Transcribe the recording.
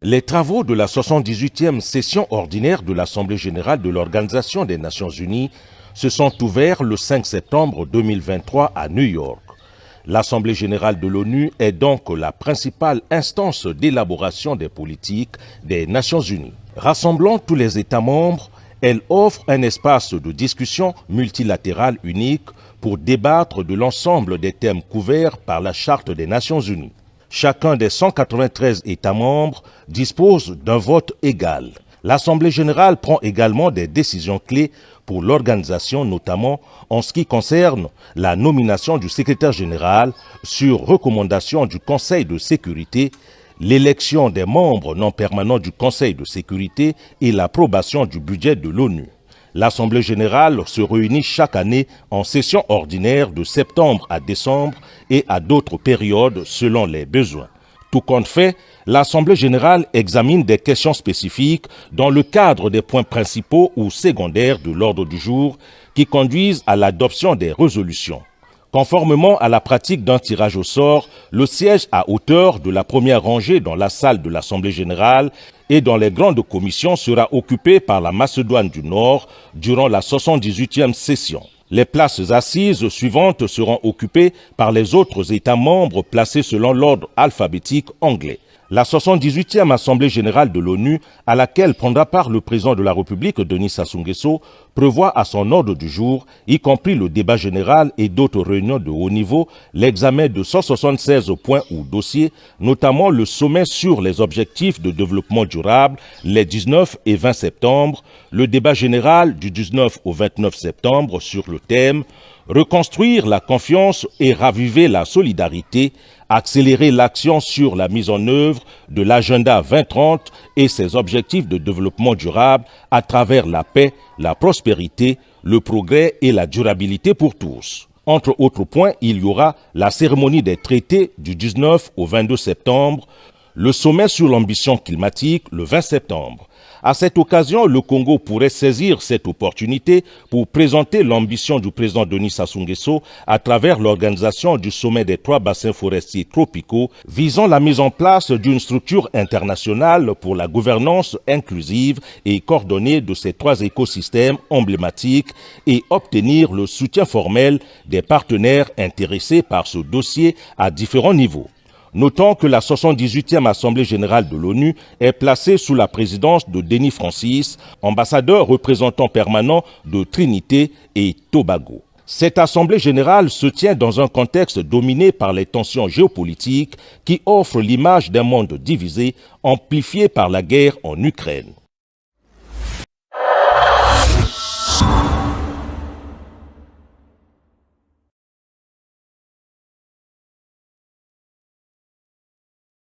Les travaux de la 78e session ordinaire de l'Assemblée générale de l'Organisation des Nations unies se sont ouverts le 5 septembre 2023 à New York. L'Assemblée générale de l'ONU est donc la principale instance d'élaboration des politiques des Nations unies. Rassemblant tous les États membres, elle offre un espace de discussion multilatéral unique pour débattre de l'ensemble des thèmes couverts par la Charte des Nations unies. Chacun des 193 États membres dispose d'un vote égal. L'Assemblée générale prend également des décisions clés pour l'organisation, notamment en ce qui concerne la nomination du secrétaire général sur recommandation du Conseil de sécurité, l'élection des membres non permanents du Conseil de sécurité et l'approbation du budget de l'ONU. L'Assemblée générale se réunit chaque année en session ordinaire de septembre à décembre et à d'autres périodes selon les besoins. Tout compte fait, l'Assemblée générale examine des questions spécifiques dans le cadre des points principaux ou secondaires de l'ordre du jour qui conduisent à l'adoption des résolutions. Conformément à la pratique d'un tirage au sort, le siège à hauteur de la première rangée dans la salle de l'Assemblée générale et dans les grandes commissions sera occupé par la Macédoine du Nord durant la 78e session. Les places assises suivantes seront occupées par les autres États membres placés selon l'ordre alphabétique anglais. La 78e Assemblée générale de l'ONU, à laquelle prendra part le président de la République, Denis Sassou Nguesso, prévoit à son ordre du jour, y compris le débat général et d'autres réunions de haut niveau, l'examen de 176 points ou dossiers, notamment le sommet sur les objectifs de développement durable les 19 et 20 septembre, le débat général du 19 au 29 septembre sur le thème « Reconstruire la confiance et raviver la solidarité », accélérer l'action sur la mise en œuvre de l'agenda 2030 et ses objectifs de développement durable à travers la paix, la prospérité, le progrès et la durabilité pour tous. Entre autres points, il y aura la cérémonie des traités du 19 au 22 septembre, le sommet sur l'ambition climatique le 20 septembre. À cette occasion, le Congo pourrait saisir cette opportunité pour présenter l'ambition du président Denis Sassou Nguesso à travers l'organisation du sommet des 3 bassins forestiers tropicaux visant la mise en place d'une structure internationale pour la gouvernance inclusive et coordonnée de ces 3 écosystèmes emblématiques et obtenir le soutien formel des partenaires intéressés par ce dossier à différents niveaux. Notons que la 78e Assemblée générale de l'ONU est placée sous la présidence de Denis Francis, ambassadeur représentant permanent de Trinité et Tobago. Cette Assemblée générale se tient dans un contexte dominé par les tensions géopolitiques qui offrent l'image d'un monde divisé, amplifié par la guerre en Ukraine.